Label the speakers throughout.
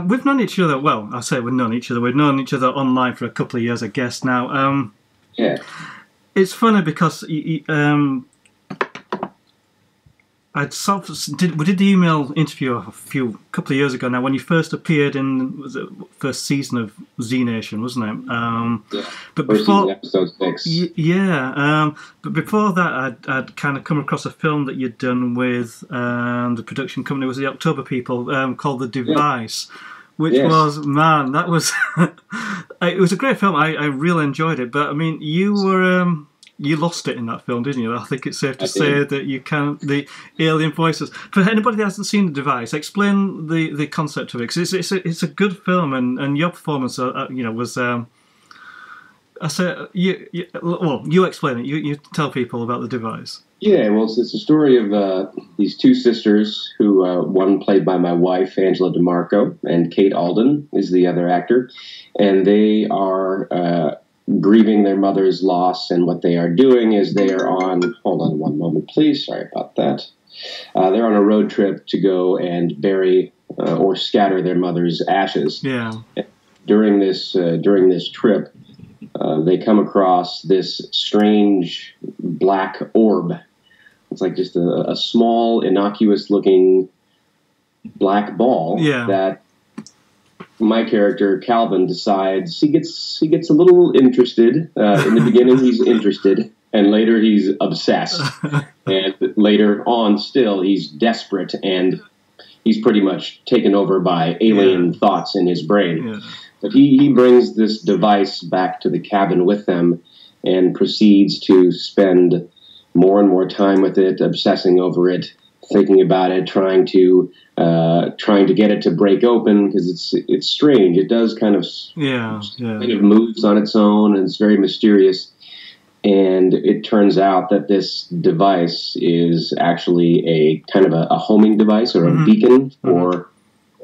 Speaker 1: we've known each other. Well, I say we've known each other. We've known each other online for a couple of years, I guess. Now,
Speaker 2: Yeah.
Speaker 1: it's funny because I'd sort of we did the email interview a couple of years ago now when you first appeared in was it first season of ZNation, wasn't it?
Speaker 2: Yeah.
Speaker 1: But
Speaker 2: First
Speaker 1: before
Speaker 2: season, episode 6.
Speaker 1: but before that, I'd kind of come across a film that you'd done with the production company was the October people called The Device, which was that was it was a great film. I really enjoyed it, but I mean you were. You lost it in that film, didn't you? I think it's safe to say that you can't. The alien voices. For anybody that hasn't seen The Device, explain the concept of it, because it's a good film, and your performance, was. I say you explain it. You tell people about The Device.
Speaker 2: Yeah, well, it's a story of these two sisters who one played by my wife, Angela DeMarco, and Kate Alden is the other actor, and they are. Grieving their mother's loss, and what they are doing is they are on, hold on one moment please, sorry about that, they're on a road trip to go and bury or scatter their mother's ashes.
Speaker 1: Yeah.
Speaker 2: During this trip, they come across this strange black orb. It's like just a small, innocuous looking black ball that my character Calvin decides he gets a little interested. In the beginning, he's interested, and later he's obsessed, and later on, still he's desperate, and he's pretty much taken over by alien thoughts in his brain. Yeah. But he brings this device back to the cabin with them, and proceeds to spend more and more time with it, obsessing over it, thinking about it, trying to get it to break open, because it's strange. It does kind of moves on its own, and it's very mysterious. And it turns out that this device is actually a kind of a homing device or a beacon for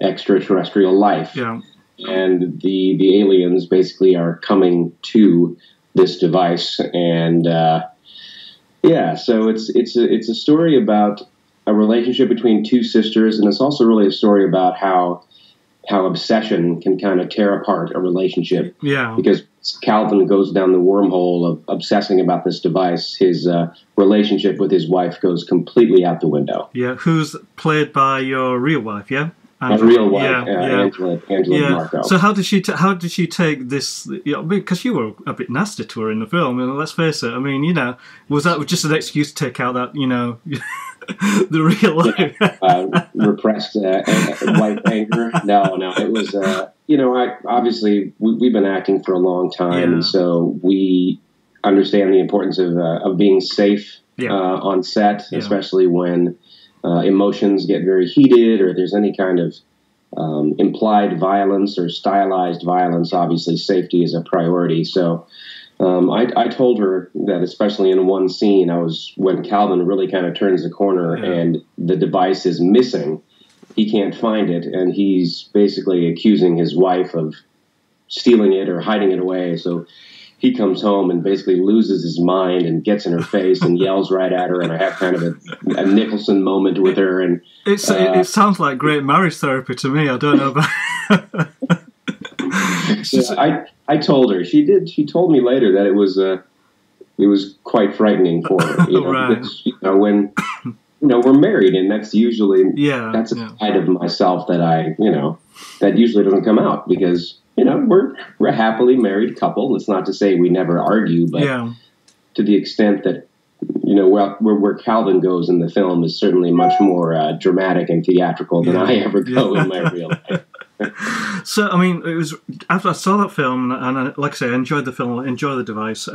Speaker 2: extraterrestrial life. Yeah. And the aliens basically are coming to this device, and so it's a story about a relationship between two sisters, and it's also really a story about how obsession can kind of tear apart a relationship. Yeah. Because Calvin goes down the wormhole of obsessing about this device, his relationship with his wife goes completely out the window.
Speaker 1: Yeah, who's played by your real wife, yeah?
Speaker 2: Angela. My real wife, Angela DeMarco.
Speaker 1: So how did she take this? Because you were a bit nasty to her in the film, and let's face it. I mean, was that just an excuse to take out that, the real life?
Speaker 2: Repressed white anger? No, it was. Obviously we've been acting for a long time, and so we understand the importance of being safe on set, especially when. Emotions get very heated, or there's any kind of implied violence or stylized violence. Obviously, safety is a priority. So I told her that, especially in one scene, when Calvin really kind of turns the corner and the device is missing, he can't find it, and he's basically accusing his wife of stealing it or hiding it away. So he comes home and basically loses his mind and gets in her face and yells right at her, and I have kind of a Nicholson moment with her. And
Speaker 1: it sounds like great marriage therapy to me. I don't know about.
Speaker 2: I told her. She told me later that it was quite frightening for her.
Speaker 1: Right.
Speaker 2: Because, when we're married, and that's usually that's a side of myself that that usually doesn't come out, because. We're a happily married couple. It's not to say we never argue, but to the extent that, where Calvin goes in the film is certainly much more dramatic and theatrical than I ever go in my real life.
Speaker 1: So, I mean, it was after I saw that film, and like I say, I enjoyed the film, enjoyed The Device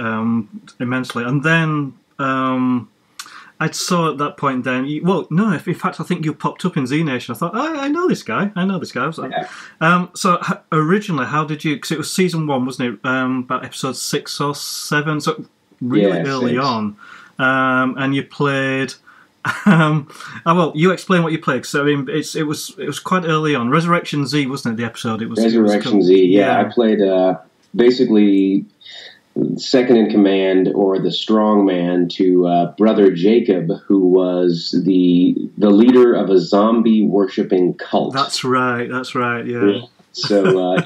Speaker 1: immensely, and then I saw at that point then, in fact, I think you popped up in ZNation. I thought, I know this guy. I was like, so originally, how did you, because it was season 1, wasn't it? About episode 6 or 7, so really early 6. On. And you played, you explain what you played. So, I mean, it was quite early on. Resurrection Z, wasn't it, the episode? It was
Speaker 2: Resurrection Z, I played, basically... second in command, or the strong man, to Brother Jacob, who was the leader of a zombie worshipping cult.
Speaker 1: That's right, yeah.
Speaker 2: So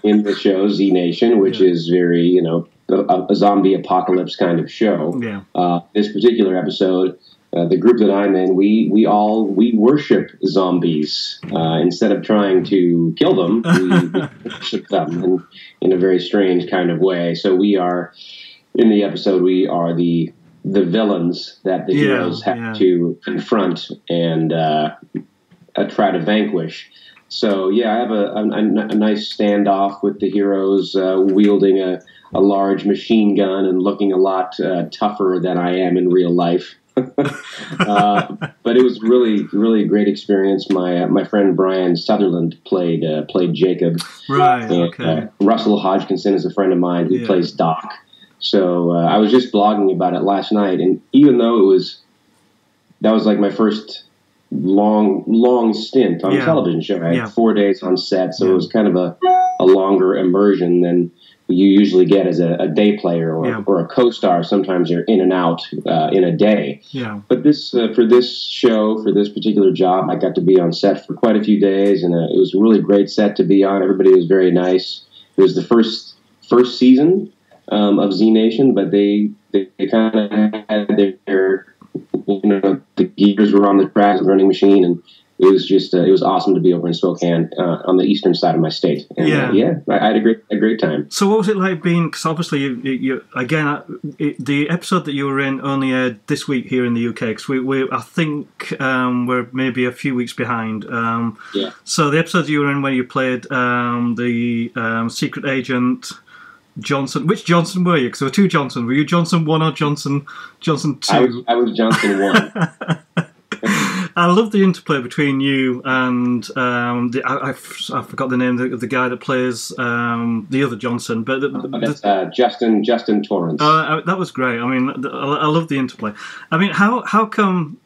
Speaker 2: in the show ZNation, which is very, a zombie apocalypse kind of show. This particular episode, the group that I'm in, we worship zombies. Instead of trying to kill them, we worship them in a very strange kind of way. So we are, in the episode, we are the villains that the heroes have to confront and try to vanquish. So I have a nice standoff with the heroes, wielding a large machine gun and looking a lot tougher than I am in real life. But it was really, really a great experience. My friend Brian Sutherland played Jacob.
Speaker 1: Right.
Speaker 2: And, Russell Hodgkinson is a friend of mine who plays Doc. So I was just blogging about it last night, and even though that was like my first long stint on a television show. I had 4 days on set, so it was kind of a longer immersion than you usually get as a day player or a co-star. Sometimes you're in and out in a day. But for this show, for this particular job, I got to be on set for quite a few days, and it was a really great set to be on. Everybody was very nice. It was the first season of ZNation, but they kind of had their the gears were on the track of the running machine, and it was just it was awesome to be over in Spokane on the eastern side of my state. And, I had a great time.
Speaker 1: So what was it like being? Because obviously you again the episode that you were in only aired this week here in the UK. Because we I think we're maybe a few weeks behind. So the episode you were in where you played the secret agent Johnson. Which Johnson were you? Because there were two Johnsons. Were you Johnson 1 or Johnson 2?
Speaker 2: I was Johnson 1.
Speaker 1: I love the interplay between you and I forgot the name of the guy that plays the other Johnson, but
Speaker 2: that's Justin Torrance.
Speaker 1: That was great. I mean, I love the interplay. I mean, how come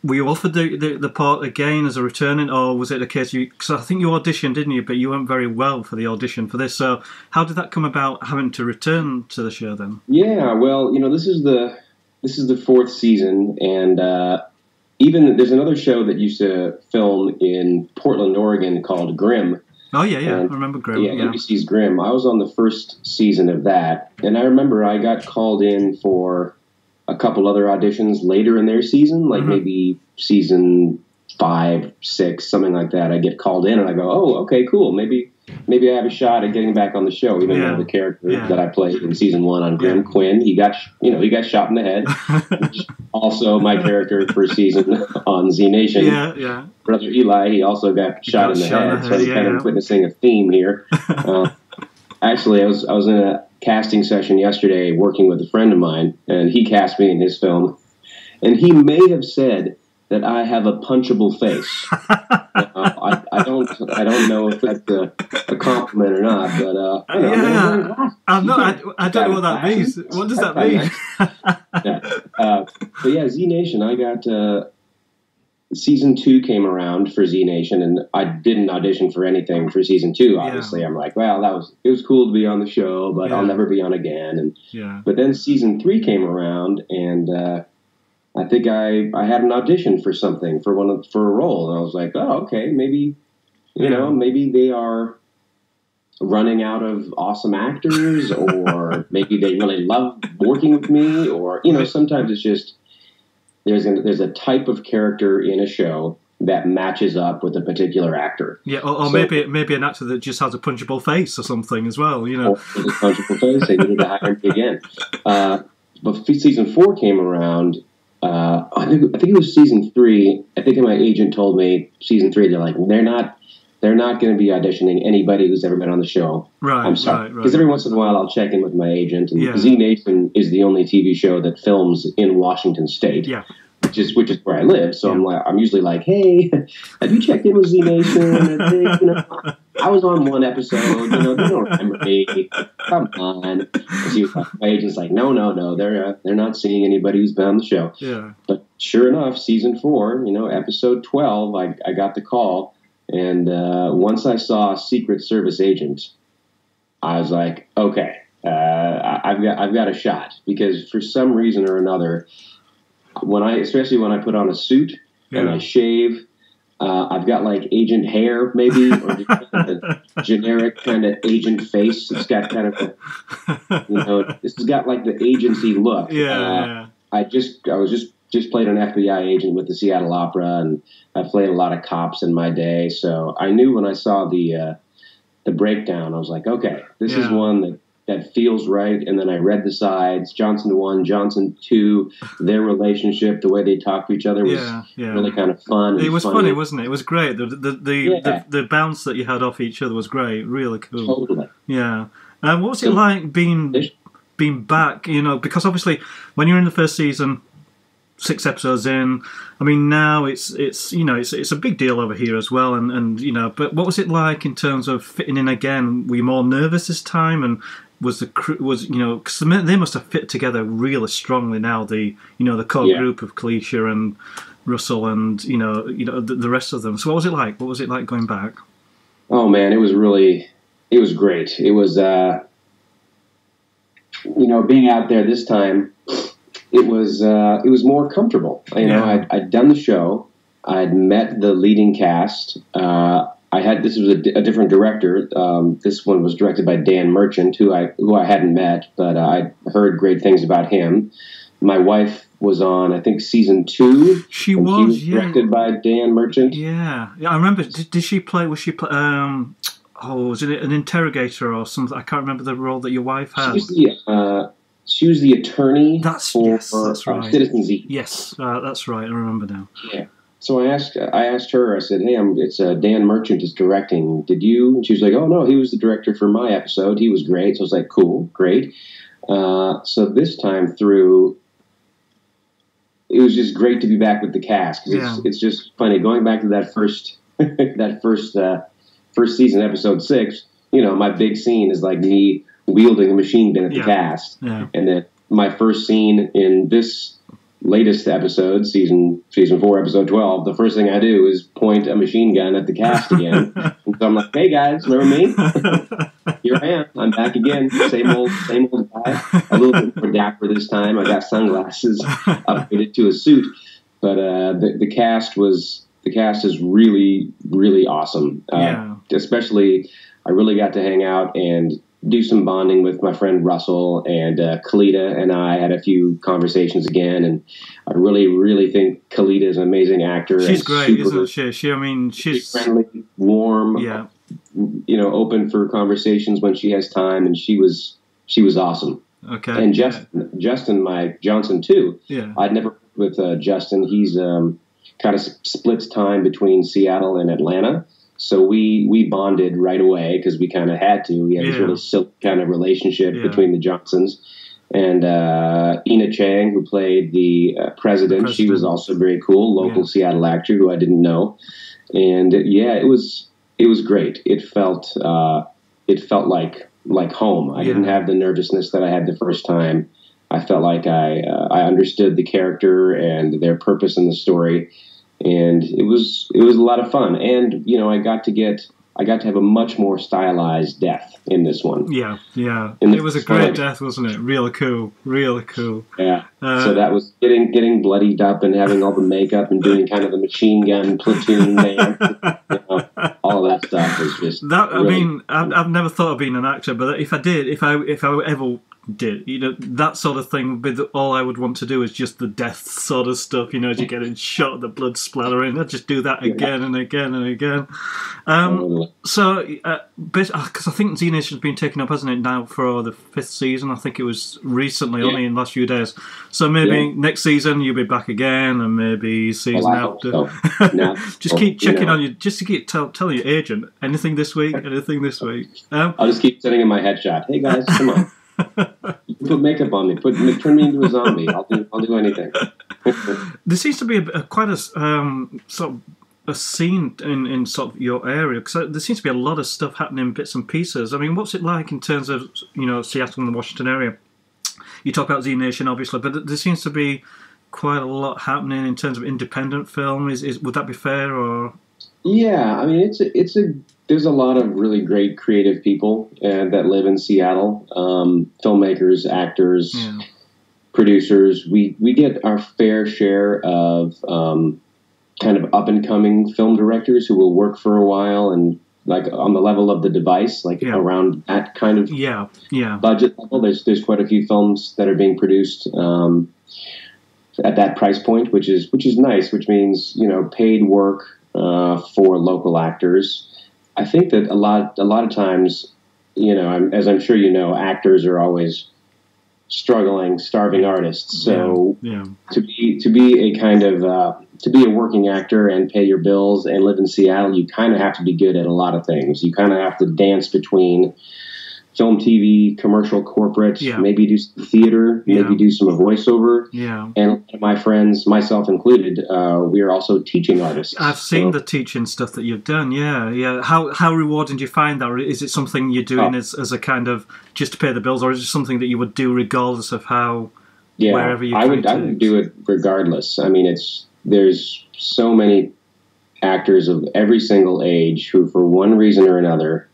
Speaker 1: were you offered the part again as a returning, or was it a case because I think you auditioned, didn't you? But you went very well for the audition for this. So how did that come about, having to return to the show then? Yeah,
Speaker 2: well, this is the fourth season, and even there's another show that used to film in Portland, Oregon called Grimm.
Speaker 1: Oh yeah, I remember Grimm.
Speaker 2: Yeah, NBC's Grimm. I was on the first season of that, and I remember I got called in for a couple other auditions later in their season, like maybe season 5, 6, something like that. I get called in and I go, oh, okay, cool. Maybe I have a shot at getting back on the show, even though the character that I played in season 1 on Grimm, Quinn, he got shot in the head. Also my character for season on ZNation. Brother Eli, he also got shot in the head. So we're kind of witnessing a theme here. Actually, I was in a casting session yesterday working with a friend of mine, and he cast me in his film, and he may have said that I have a punchable face. I don't know if that's a compliment or not, but
Speaker 1: I don't know what that means. What does that mean?
Speaker 2: But ZNation, I got season 2 came around for ZNation, and I didn't audition for anything for season 2. Obviously, I'm like, well, it was cool to be on the show, but I'll never be on again. But then season 3 came around, and I think I had an audition for something for a role, and I was like, oh, okay, maybe maybe they are running out of awesome actors, or maybe they really love working with me, or sometimes it's just. There's a type of character in a show that matches up with a particular actor.
Speaker 1: Yeah, or maybe an actor that just has a punchable face or something as well. Or
Speaker 2: a punchable face, they needed to hire me again. But season 4 came around. I think it was season 3. I think my agent told me season 3. They're like, they're not going to be auditioning anybody who's ever been on the show.
Speaker 1: Right.
Speaker 2: I'm sorry. Because every once in a while I'll check in with my agent. And ZNation is the only TV show that films in Washington State.
Speaker 1: Yeah.
Speaker 2: Which is where I live. So I'm usually like, hey, have you checked in with ZNation? I was on one episode. They don't remember me. Come on. My agent's like, no. They're not seeing anybody who's been on the show.
Speaker 1: Yeah.
Speaker 2: But sure enough, season 4, episode 12, I got the call. And once I saw Secret Service agent, I was like, okay, I've got a shot, because for some reason or another, especially when I put on a suit and I shave, I've got like agent hair, maybe, or just kind of a generic kind of agent face. It's got kind of a, this has got like the agency look.
Speaker 1: Yeah.
Speaker 2: I was just played an FBI agent with the Seattle Opera, and I played a lot of cops in my day. So I knew when I saw the breakdown, I was like, okay, this is one that feels right. And then I read the sides, Johnson 1, Johnson 2, their relationship, the way they talk to each other was really kind of fun.
Speaker 1: It was funny, wasn't it? It was great. The bounce that you had off each other was great. Really cool.
Speaker 2: Totally.
Speaker 1: Yeah. What was it like being back? Because obviously when you're in the first season, 6 episodes in, I mean, now it's a big deal over here as well, and but what was it like in terms of fitting in again? Were you more nervous this time, and was because they must have fit together really strongly now, the core group of Kalisha and Russell and the rest of them. So what was it like? What was it like going back?
Speaker 2: Oh man, it was great. It was being out there this time. It was more comfortable. I'd done the show. I'd met the leading cast. This was a different director. This one was directed by Dan Merchant, who I hadn't met, but I heard great things about him. My wife was on, I think, season 2.
Speaker 1: She was
Speaker 2: directed by Dan Merchant.
Speaker 1: Yeah, I remember. Did she play? Was she play? Was it an interrogator or something? I can't remember the role that your wife had.
Speaker 2: She was the attorney
Speaker 1: that's
Speaker 2: for
Speaker 1: right.
Speaker 2: Citizen Z.
Speaker 1: Yes, that's right. I remember now.
Speaker 2: Yeah. So I asked her. I said, "Hey, it's Dan Merchant is directing. Did you?" And she was like, "Oh no, he was the director for my episode. He was great." So I was like, "Cool, great." So this time through, it was just great to be back with the cast because it's just funny going back to that first first season, episode 6. My big scene is like me wielding a machine gun at the cast.
Speaker 1: Yeah.
Speaker 2: And then my first scene in this latest episode, season 4, episode 12, the first thing I do is point a machine gun at the cast again. And so I'm like, hey guys, remember me? Here I am. I'm back again. Same old guy. A little bit more dapper this time. I got sunglasses, upgraded to a suit. But the cast is really, really awesome. Especially, I really got to hang out and do some bonding with my friend Russell, and Kalita and I had a few conversations again, and I really, really think Kalita is an amazing actor.
Speaker 1: She's great, isn't she? She's
Speaker 2: friendly, warm, open for conversations when she has time, and she was awesome.
Speaker 1: Okay.
Speaker 2: And Justin, my Johnson too.
Speaker 1: Yeah.
Speaker 2: I'd never worked with Justin. He's kind of splits time between Seattle and Atlanta. So we bonded right away because we kind of had to. We had this really silk kind of relationship between the Johnsons. And Ina Chang, who played the president, she was also very cool, local Seattle actor who I didn't know. And it was great. It felt like home. I didn't have the nervousness that I had the first time. I felt like I understood the character and their purpose in the story. And it was a lot of fun, and I got to have a much more stylized death in this one.
Speaker 1: Yeah. It was a great death, wasn't it? Really cool.
Speaker 2: Yeah. So that was getting bloodied up and having all the makeup and doing kind of the machine gun platoon dance. All of that stuff was just.
Speaker 1: I've never thought of being an actor, but if I ever did, that sort of thing would be all I would want to do is just the death sort of stuff, as you're getting shot, the blood splattering. I'd just do that again and again and again. So, because I think ZNation's been taken up, hasn't it, now for the 5th season? I think it was recently, only in the last few days. So maybe next season you'll be back again, and maybe season after.
Speaker 2: So.
Speaker 1: Just keep checking on you, just to keep telling your agent, anything this week.
Speaker 2: I'll just keep sending him my headshot. Hey guys, come on. Put makeup on me. Turn me into a zombie. I'll do anything.
Speaker 1: There seems to be quite a sort of a scene in sort of your area, because there seems to be a lot of stuff happening, bits and pieces. I mean, what's it like in terms of Seattle and the Washington area? You talk about ZNation, obviously, but there seems to be quite a lot happening in terms of independent film. Would that be fair, or?
Speaker 2: Yeah, I mean, there's a lot of really great creative people that live in Seattle, filmmakers, actors, producers. We get our fair share of kind kind of up and coming film directors who will work for a while and like on the level of The Device, like around that kind of budget level. There's quite a few films that are being produced at that price point, which is nice, which means, you know, paid work for local actors. I think that a lot of times, you know, as I'm sure you know, actors are always struggling, starving artists. So to be a kind of to be a working actor and pay your bills and live in Seattle, you kind of have to be good at a lot of things. You kind of have to dance between film, TV, commercial, corporate, maybe do some theater, maybe do some voiceover. And my friends, myself included, we are also teaching artists.
Speaker 1: I've seen the teaching stuff that you've done. How rewarding do you find that? Or is it something you're doing as a kind of just to pay the bills, or is it something that you would do regardless of how wherever you?
Speaker 2: I would do it regardless. I mean, there's so many actors of every single age who, for one reason or another,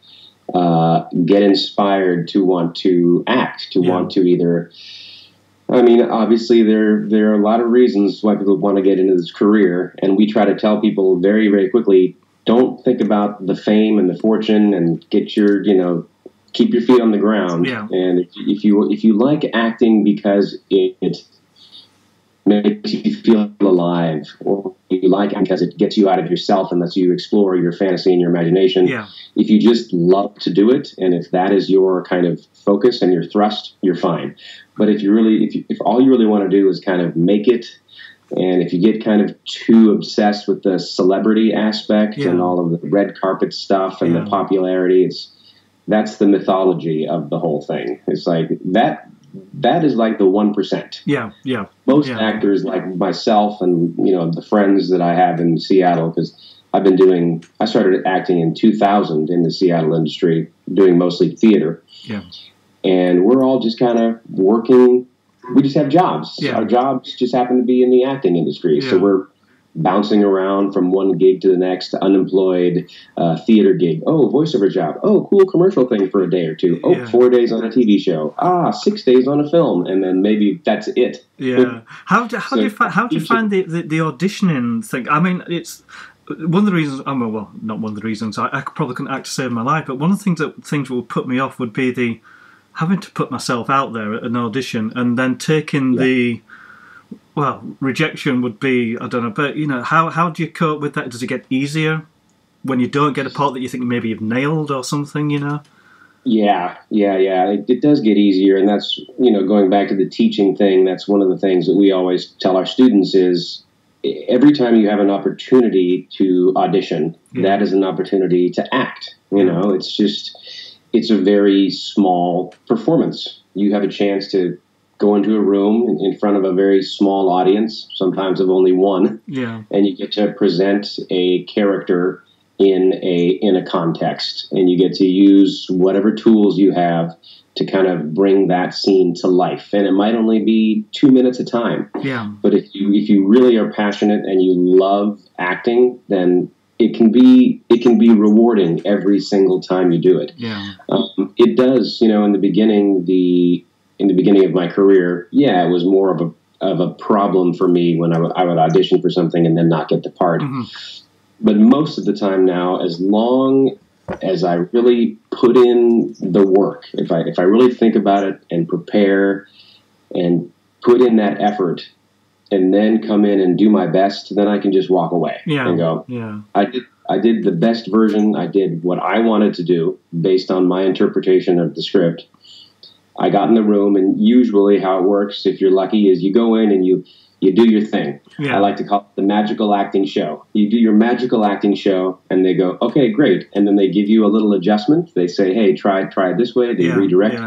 Speaker 2: get inspired to want to act, to want to either. I mean, obviously, there are a lot of reasons why people want to get into this career, and we try to tell people very, very quickly: don't think about the fame and the fortune, and get your, you know, keep your feet on the ground. And if you like acting because it makes you feel alive, or you like it because it gets you out of yourself and lets you explore your fantasy and your imagination. If you just love to do it, and if that is your kind of focus and your thrust, you're fine. But if all you really want to do is kind of make it, and if you get kind of too obsessed with the celebrity aspect and all of the red carpet stuff and the popularity, that's the mythology of the whole thing. It's like that is like the 1%. Most actors like myself and, you know, the friends that I have in Seattle, because I started acting in 2000 in the Seattle industry, doing mostly theater. And we're all just kind of working. We just have jobs. Our jobs just happen to be in the acting industry. So we're bouncing around from one gig to the next, unemployed, theater gig. Oh, voiceover job. Oh, cool commercial thing for a day or two. Oh, 4 days on a TV show. 6 days on a film. And then maybe that's it.
Speaker 1: How do you find the auditioning thing? I mean, it's one of the reasons, well, not one of the reasons, I probably couldn't act to save my life, but one of the things that would put me off would be the having to put myself out there at an audition and then taking the, well, rejection would be, I don't know, but, you know, how do you cope with that? Does it get easier when you don't get a part that you think maybe you've nailed or something, you know? It does get easier, and that's, you know, going back to the teaching thing, that's one of the things that we always tell our students is every time you have an opportunity to audition, that is an opportunity to act. You know, it's a very small performance. You have a chance to go into a room in front of a very small audience, sometimes of only one, and you get to present a character in a context, and you get to use whatever tools you have to kind of bring that scene to life. And it might only be 2 minutes at time. But if you really are passionate and you love acting, then it can be rewarding every single time you do it. It does, you know, in the beginning of my career, it was more of a problem for me when I would audition for something and then not get the part. But most of the time now, as long as I really put in the work, if I really think about it and prepare and put in that effort and then come in and do my best, then I can just walk away and go, I did the best version. I did what I wanted to do based on my interpretation of the script. I got in the room, and usually how it works, if you're lucky, is you go in and you do your thing. I like to call it the magical acting show. You do your magical acting show, and they go, okay, great. And then they give you a little adjustment. They say, hey, try it this way. They redirect.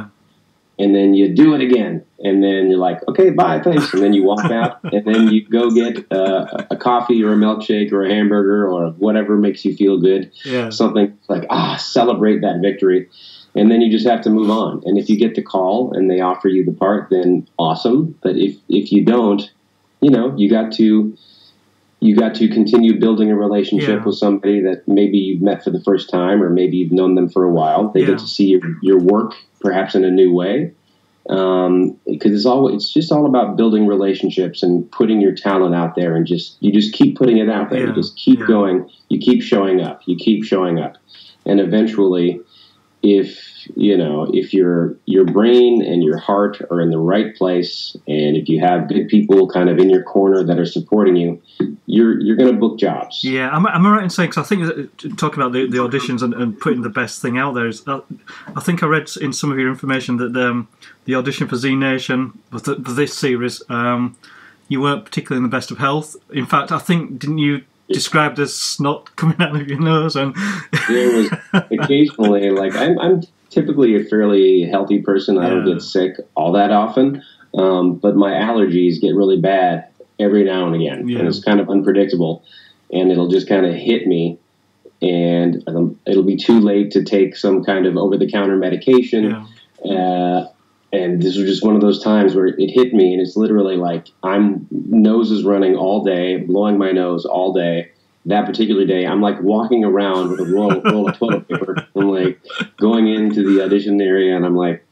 Speaker 1: And then you do it again. And then you're like, okay, bye, thanks. And then you walk out, and then you go get a coffee or a milkshake or a hamburger or whatever makes you feel good. Something like, celebrate that victory. And then you just have to move on. And if you get the call and they offer you the part, then awesome. But if you don't, you know, you got to continue building a relationship with somebody that maybe you've met for the first time, or maybe you've known them for a while. They get to see your work perhaps in a new way.
Speaker 2: Because it's just all about building relationships and putting your talent out there, and you just keep putting it out there.
Speaker 1: Yeah.
Speaker 2: You just keep going. You keep showing up. You keep showing up, and eventually, if your brain and your heart are in the right place, and if you have good people kind of in your corner that are supporting you, you're going to book jobs.
Speaker 1: Yeah, am I right in saying, because I think talking about the auditions and putting the best thing out there is, I think I read in some of your information that the audition for ZNation for this series, you weren't particularly in the best of health. In fact, I think, didn't you described as snot coming out of your nose? And
Speaker 2: there was occasionally, like, I'm typically a fairly healthy person. I don't get sick all that often, but my allergies get really bad every now and again, and it's kind of unpredictable, and it'll just kind of hit me, and it'll be too late to take some kind of over-the-counter medication, and this was just one of those times where it hit me, and it's literally like nose is running all day, blowing my nose all day. That particular day, I'm like walking around with a roll of toilet paper. I'm like going into the audition area, and I'm like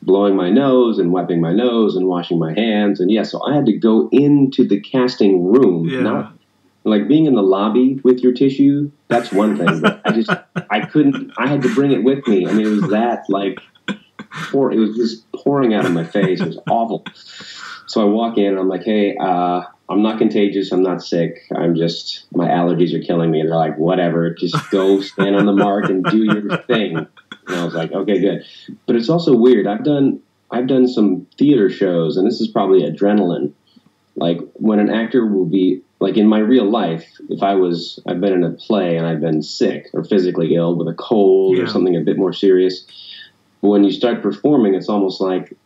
Speaker 2: blowing my nose and wiping my nose and washing my hands. And so I had to go into the casting room. Not like being in the lobby with your tissue. That's one thing, but I couldn't. I had to bring it with me. I mean, it was that like it was just pouring out of my face. It was awful. So I walk in, and I'm like, hey, I'm not contagious. I'm not sick. my allergies are killing me. And they're like, whatever, just go stand on the mark and do your thing. And I was like, okay, good. But it's also weird. I've done some theater shows, and this is probably adrenaline. Like when an actor will be, like in my real life, if I've been in a play and I've been sick or physically ill with a cold or something a bit more serious. But when you start performing, it's almost like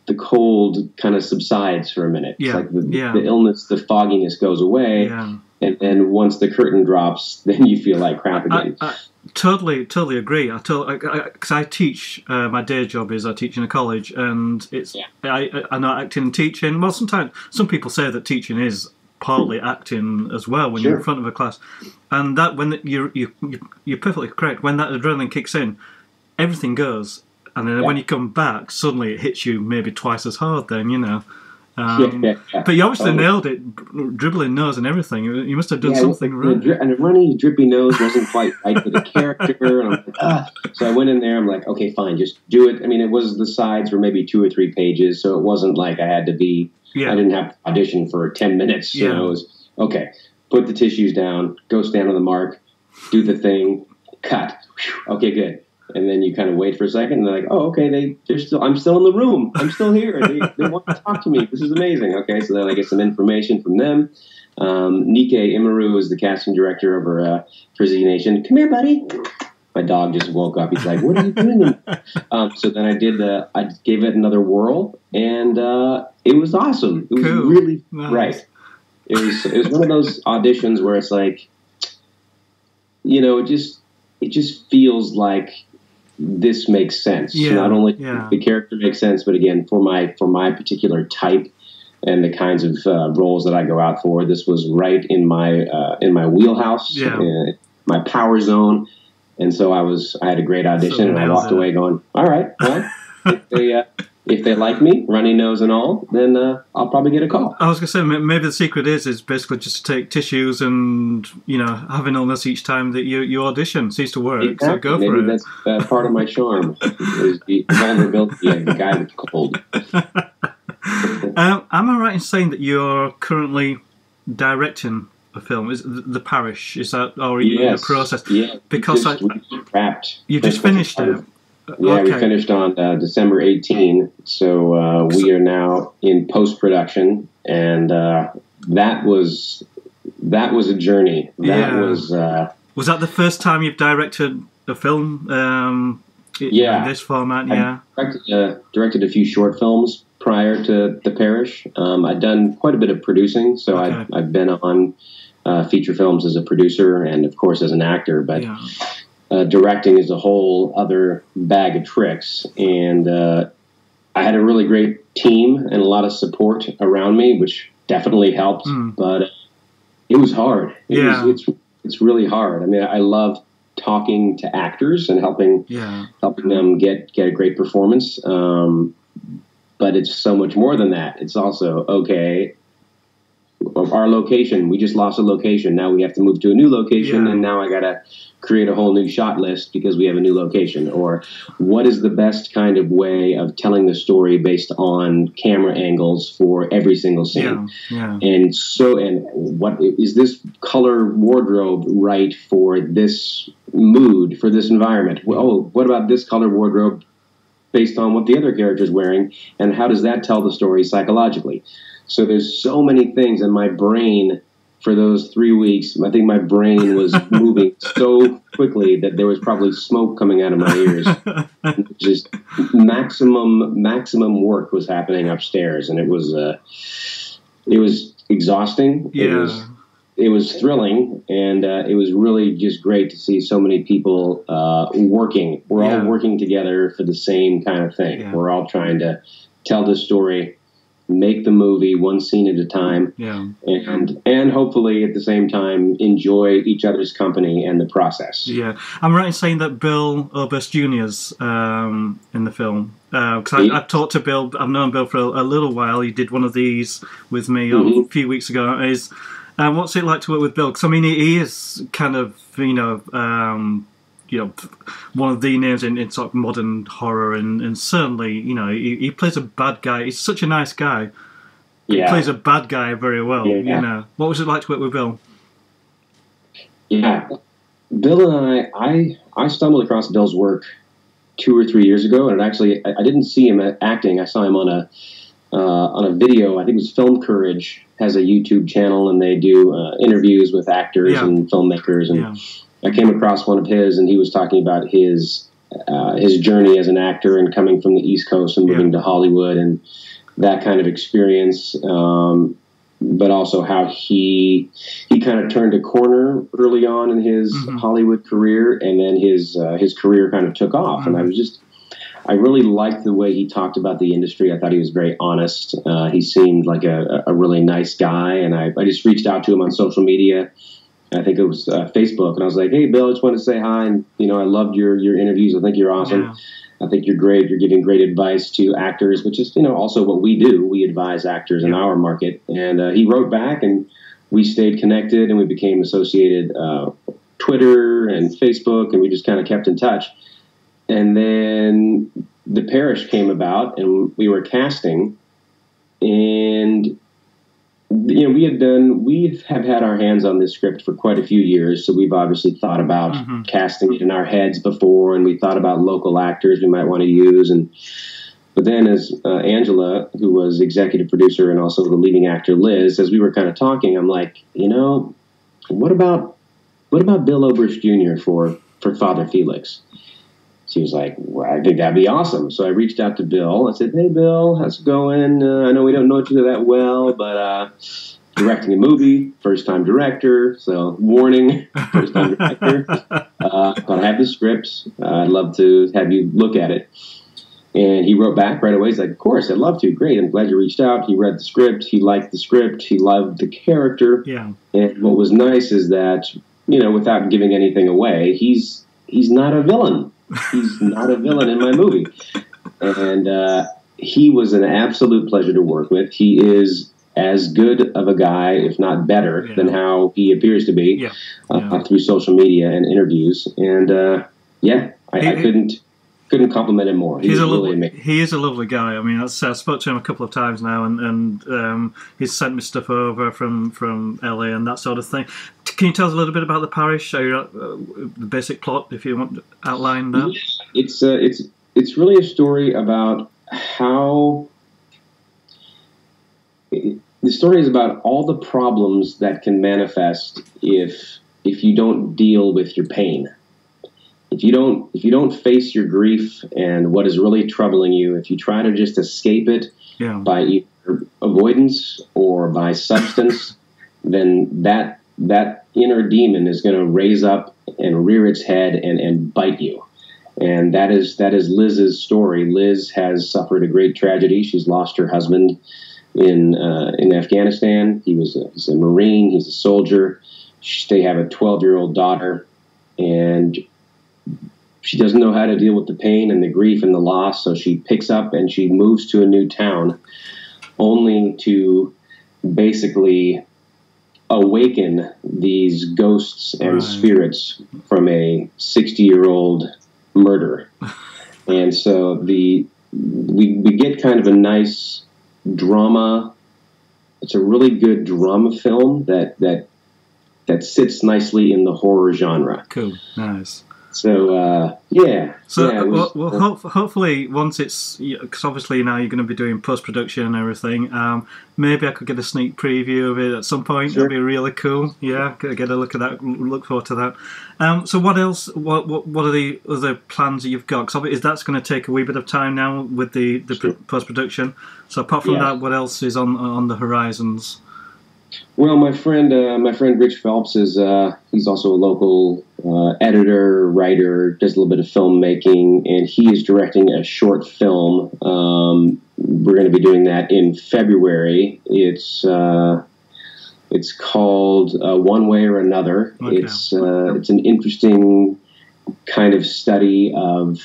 Speaker 2: the cold kind of subsides for a minute. It's like the illness, the fogginess goes away. Yeah. And then once the curtain drops, then you feel like crap again.
Speaker 1: I totally agree. Because I teach, my day job is I teach in a college, and I know acting and teaching. Well, sometimes some people say that teaching is partly acting as well when you're in front of a class, and that when you're perfectly correct. When that adrenaline kicks in, everything goes. And then when you come back, suddenly it hits you maybe twice as hard then, But you obviously nailed it, dribbling nose and everything. You must have done something right.
Speaker 2: And a runny, drippy nose wasn't quite right for the character. And I'm like, So I went in there, I'm like, okay, fine, just do it. I mean, the sides were maybe 2 or 3 pages, so it wasn't like I had to be, I didn't have to audition for 10 minutes. It was, okay, put the tissues down, go stand on the mark, do the thing, cut. Okay, good. And then you kind of wait for a second, and they're like, "Oh, okay, I'm still in the room. I'm still here. They want to talk to me. This is amazing." Okay, so then I get some information from them. Nike Imaru is the casting director over for ZNation. Come here, buddy. My dog just woke up. He's like, "What are you doing?" So then I gave it another whirl, and it was awesome. It was really right. It was one of those auditions where it's like, it just feels like this makes sense. Not only the character makes sense, but again, for my particular type and the kinds of roles that I go out for, this was right in my wheelhouse, my power zone. And so I had a great audition, and I walked away going, all right, well, if they like me, runny nose and all, then I'll probably get a call.
Speaker 1: I was going to say, maybe the secret is basically just to take tissues and, have an illness each time that you audition. It seems to work, exactly. So go for it.
Speaker 2: Maybe that's part of my charm, is the vulnerability of the guy that's cold.
Speaker 1: Am I right in saying that you're currently directing a film? Is the Parish? Is that, or are you in the process?
Speaker 2: Yeah,
Speaker 1: because you just finished it.
Speaker 2: Yeah, we finished on December 18, so we are now in post-production, and that was a journey. Was
Speaker 1: that the first time you've directed a film in this format?
Speaker 2: I directed a few short films prior to The Parish. I'd done quite a bit of producing, so I've been on feature films as a producer and, of course, as an actor, but... directing is a whole other bag of tricks, and I had a really great team and a lot of support around me, which definitely helped. But it was hard. It's really hard. I mean, I love talking to actors and helping them get a great performance. But it's so much more than that. It's also, okay, our location, we just lost a location. Now we have to move to a new location, and now I got to create a whole new shot list because we have a new location. Or what is the best kind of way of telling the story based on camera angles for every single scene? And what is this color wardrobe right for this mood, for this environment? Oh, what about this color wardrobe based on what the other character is wearing, and how does that tell the story psychologically? So there's so many things in my brain for those 3 weeks. I think my brain was moving so quickly that there was probably smoke coming out of my ears. Just maximum work was happening upstairs, and it was exhausting. It was thrilling, and it was really just great to see so many people working. We're all working together for the same kind of thing. We're all trying to tell the story, make the movie one scene at a time, and hopefully at the same time enjoy each other's company and the process.
Speaker 1: I'm right in saying that Bill Oberst Jr.'s in the film, because I've talked to Bill. I've known Bill for a little while. He did one of these with me a few weeks ago. What's it like to work with Bill? Because I mean, he is kind of one of the names in sort of modern horror, and certainly, he plays a bad guy. He's such a nice guy. He plays a bad guy very well. What was it like to work with Bill?
Speaker 2: Bill and I stumbled across Bill's work 2 or 3 years ago, and actually I didn't see him acting. I saw him on a video. I think it was Film Courage has a YouTube channel, and they do interviews with actors and filmmakers, and I came across one of his, and he was talking about his journey as an actor and coming from the East Coast and moving to Hollywood and that kind of experience, but also how he kind of turned a corner early on in his Hollywood career, and then his career kind of took off. And I really liked the way he talked about the industry. I thought he was very honest. He seemed like a really nice guy, and I just reached out to him on social media. I think it was Facebook, and I was like, "Hey, Bill, I just want to say hi, and I loved your interviews. I think you're awesome. I think you're great. You're giving great advice to actors, which is also what we do. We advise actors in our market." And he wrote back, and we stayed connected, and we became associated Twitter and Facebook, and we just kind of kept in touch. And then the Parish came about, and we were casting, and we have had our hands on this script for quite a few years, so we've obviously thought about casting it in our heads before, and we thought about local actors we might want to use. But then as Angela, who was executive producer and also the leading actor, Liz, as we were kind of talking, I'm like, what about Bill Oberst Jr. for Father Felix? She was like, well, I think that'd be awesome. So I reached out to Bill. I said, "Hey, Bill, how's it going? I know we don't know each other that well, but directing a movie, first-time director. So warning, first-time director. But I have the script. I'd love to have you look at it." And he wrote back right away. He's like, "Of course, I'd love to. Great. I'm glad you reached out." He read the script. He liked the script. He loved the character. And what was nice is that, without giving anything away, he's not a villain. He's not a villain in my movie. And he was an absolute pleasure to work with. He is as good of a guy, if not better, than how he appears to be through social media and interviews. And I couldn't compliment him more. He's really amazing.
Speaker 1: He is a lovely guy. I mean, I spoke to him a couple of times now, and he's sent me stuff over from LA and that sort of thing. Can you tell us a little bit about the Parish? The basic plot, if you want to outline that.
Speaker 2: It's really a story about how the story is about all the problems that can manifest if you don't deal with your pain. If you don't face your grief and what is really troubling you, if you try to just escape it by either avoidance or by substance, then that inner demon is going to raise up and rear its head and bite you. And that is Liz's story. Liz has suffered a great tragedy. She's lost her husband in Afghanistan. He's a Marine. He's a soldier. They have a 12-year-old daughter, and she doesn't know how to deal with the pain and the grief and the loss, so she picks up and she moves to a new town, only to basically awaken these ghosts and spirits from a 60-year-old murder. And so we get kind of a nice drama. It's a really good drama film that sits nicely in the horror genre.
Speaker 1: Cool, nice.
Speaker 2: So yeah.
Speaker 1: So
Speaker 2: yeah, was,
Speaker 1: hopefully once it's, because obviously now you're going to be doing post production and everything. Maybe I could get a sneak preview of it at some point.
Speaker 2: Sure.
Speaker 1: That'd be really cool. Yeah, get a look at that. Look forward to that. So what else? What are the other plans that you've got? Because that's going to take a wee bit of time now with the
Speaker 2: Sure.
Speaker 1: post production. So apart from that, what else is on the horizons?
Speaker 2: Well, my friend Rich Phelps is he's also a local editor, writer, does a little bit of filmmaking, and he is directing a short film. We're going to be doing that in February. It's called One Way or Another. Okay. It's an interesting kind of study of.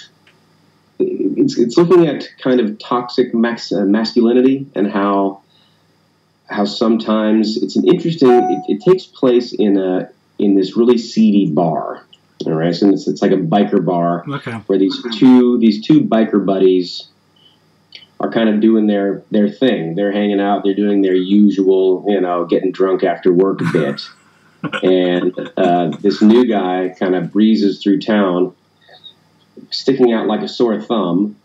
Speaker 2: It's looking at kind of toxic masculinity and how sometimes it's an interesting. It takes place in this really seedy bar. All right, so it's like a biker bar where these two biker buddies are kind of doing their thing. They're hanging out. They're doing their usual, getting drunk after work bit. And this new guy kind of breezes through town, sticking out like a sore thumb.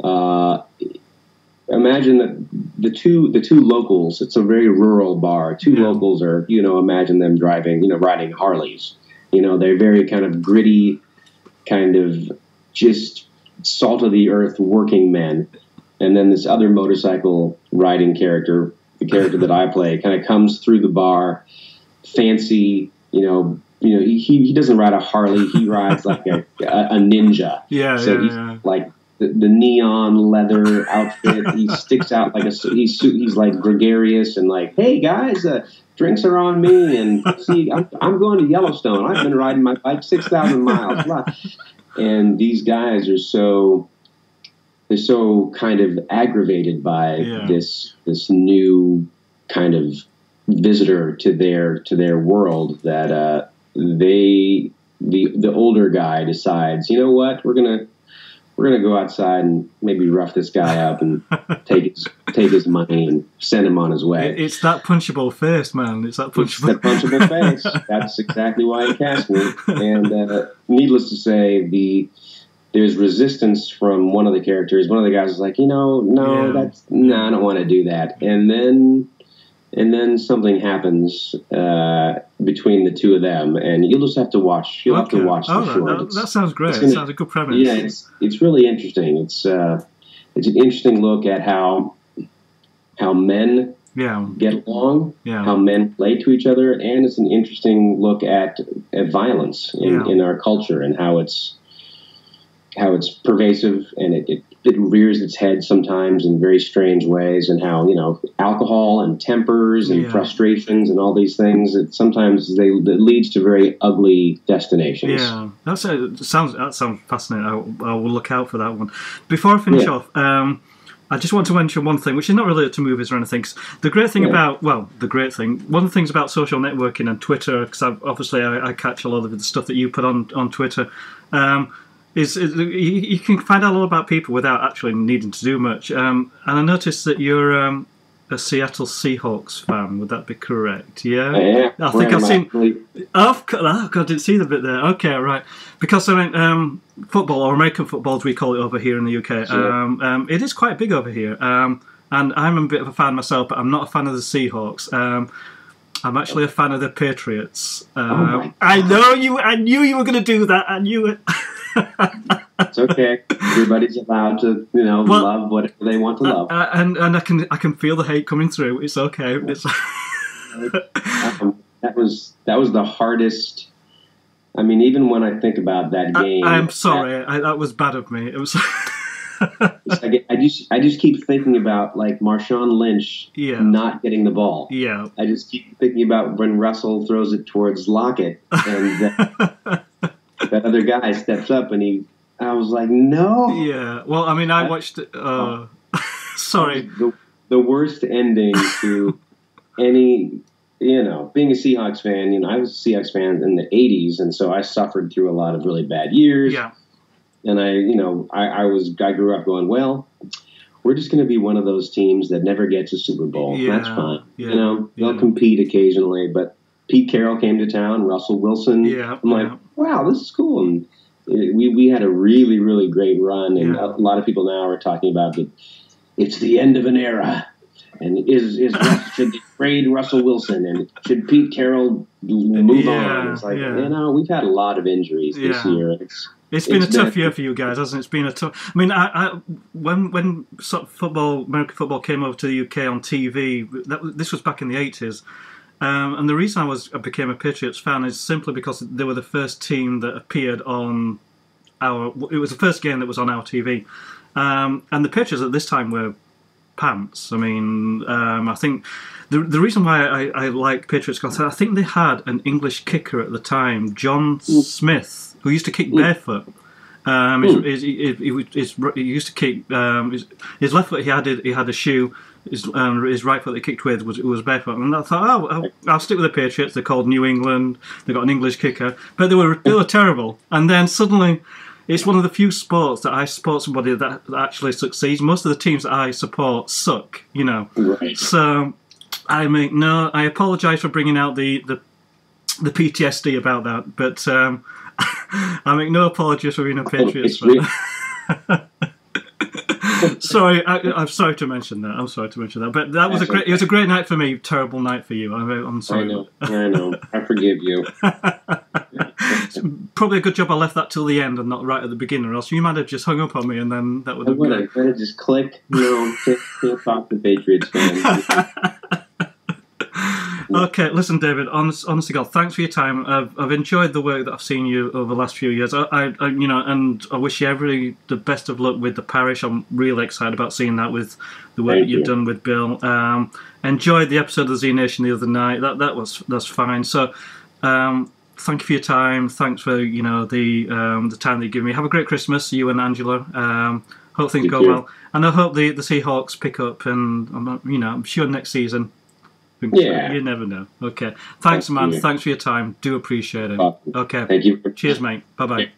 Speaker 2: Imagine that the two locals. It's a very rural bar. Two locals are, imagine them riding Harleys. They're very kind of gritty, kind of just salt of the earth working men. And then this other motorcycle riding character, the character that I play, kind of comes through the bar, fancy. He doesn't ride a Harley. He rides like a ninja. He's like. The neon leather outfit. He sticks out like he's like gregarious and like, hey guys, drinks are on me, and see, I'm going to Yellowstone. I've been riding my bike 6,000 miles. And these guys are so kind of aggravated by this new kind of visitor to their world that the older guy decides, you know what, we're gonna go outside and maybe rough this guy up and take his money and send him on his way.
Speaker 1: It's that punchable face, man. It's that
Speaker 2: punchable face. That's exactly why he cast me. And needless to say, there's resistance from one of the characters. One of the guys is like, I don't want to do that. And then something happens between the two of them, and you'll just have to watch. You'll have to watch the short.
Speaker 1: That sounds great. It sounds a good premise.
Speaker 2: Yeah, it's really interesting. It's an interesting look at how men get along, how men relate to each other, and it's an interesting look at violence in our culture and how it's pervasive, and it rears its head sometimes in very strange ways, and how alcohol and tempers and frustrations and all these things, it leads to very ugly destinations.
Speaker 1: Yeah, that sounds fascinating. I will look out for that one. Before I finish off, I just want to mention one thing, which is not related to movies or anything. The great thing one of the things about social networking and Twitter, because I catch a lot of the stuff that you put on Twitter. Is you can find out a lot about people without actually needing to do much. And I noticed that you're a Seattle Seahawks fan. Would that be correct? Yeah. I think I've seen. Oh God, I didn't see the bit there. Okay, right. Because I mean, football, or American football, as we call it over here in the UK. Sure. It is quite big over here. And I'm a bit of a fan myself, but I'm not a fan of the Seahawks. I'm actually a fan of the Patriots. I knew you were going to do that. I knew it.
Speaker 2: It's okay. Everybody's allowed to, love whatever they want to love.
Speaker 1: And I can feel the hate coming through. It's okay.
Speaker 2: That was the hardest. I mean, even when I think about that game,
Speaker 1: I'm sorry. That was bad of me. It was.
Speaker 2: I just keep thinking about like Marshawn Lynch not getting the ball.
Speaker 1: Yeah.
Speaker 2: I just keep thinking about when Russell throws it towards Lockett and that other guy steps up and he I was like, no.
Speaker 1: Yeah. Well, I mean, I watched. Sorry.
Speaker 2: The worst ending to any. Being a Seahawks fan, I was a Seahawks fan in the 80s, and so I suffered through a lot of really bad years.
Speaker 1: Yeah.
Speaker 2: And I grew up going, well, we're just going to be one of those teams that never gets a Super Bowl.
Speaker 1: Yeah.
Speaker 2: That's fine.
Speaker 1: Yeah.
Speaker 2: They'll compete occasionally, but Pete Carroll came to town, Russell Wilson.
Speaker 1: Yeah.
Speaker 2: I'm like, wow, this is cool. And we had a really, really great run, and a lot of people now are talking about that it's the end of an era. And should they trade Russell Wilson, and should Pete Carroll move on? It's like, we've had a lot of injuries this year.
Speaker 1: It's been a tough year for you guys, hasn't it? It's been a tough. I mean, when sort of American football came over to the UK on TV, this was back in the 80s. And the reason I became a Patriots fan is simply because they were the first team that appeared on it was the first game that was on our TV. And the Patriots at this time were pants. I mean, I think the reason why I like Patriots, because I think they had an English kicker at the time, John Smith, who used to kick barefoot. He used to kick his left foot. He had a shoe. His right foot that he kicked with was barefoot. And I thought, I'll stick with the Patriots. They're called New England. They got an English kicker, but they were terrible. And then suddenly, it's one of the few sports that I support somebody that actually succeeds. Most of the teams that I support suck,
Speaker 2: Right.
Speaker 1: So I apologise for bringing out the PTSD about that, but I make no apologies for being a Patriots fan. Sorry, I'm sorry to mention that. I'm sorry to mention that, but that was it was a great night for me. Terrible night for you. I'm sorry.
Speaker 2: I know. I forgive you.
Speaker 1: It's probably a good job I left that till the end and not right at the beginning, or else you might have just hung up on me, and then that would have been.
Speaker 2: I would have just click. Can't talk to Patriots fans.
Speaker 1: Okay, listen, David. Honestly, God, thanks for your time. I've enjoyed the work that I've seen you over the last few years. And I wish you the best of luck with the Parish. I'm really excited about seeing that with the work that you've done with Bill. Enjoyed the episode of ZNation the other night. That's fine. So, thank you for your time. Thanks for the time that you give me. Have a great Christmas, you and Angela. Hope things go well, and I hope the Seahawks pick up. And I'm sure next season.
Speaker 2: Yeah.
Speaker 1: You never know. Okay. Thanks, man. Thanks for your time. Do appreciate it.
Speaker 2: Awesome.
Speaker 1: Okay.
Speaker 2: Thank you.
Speaker 1: Cheers, mate. Bye-bye.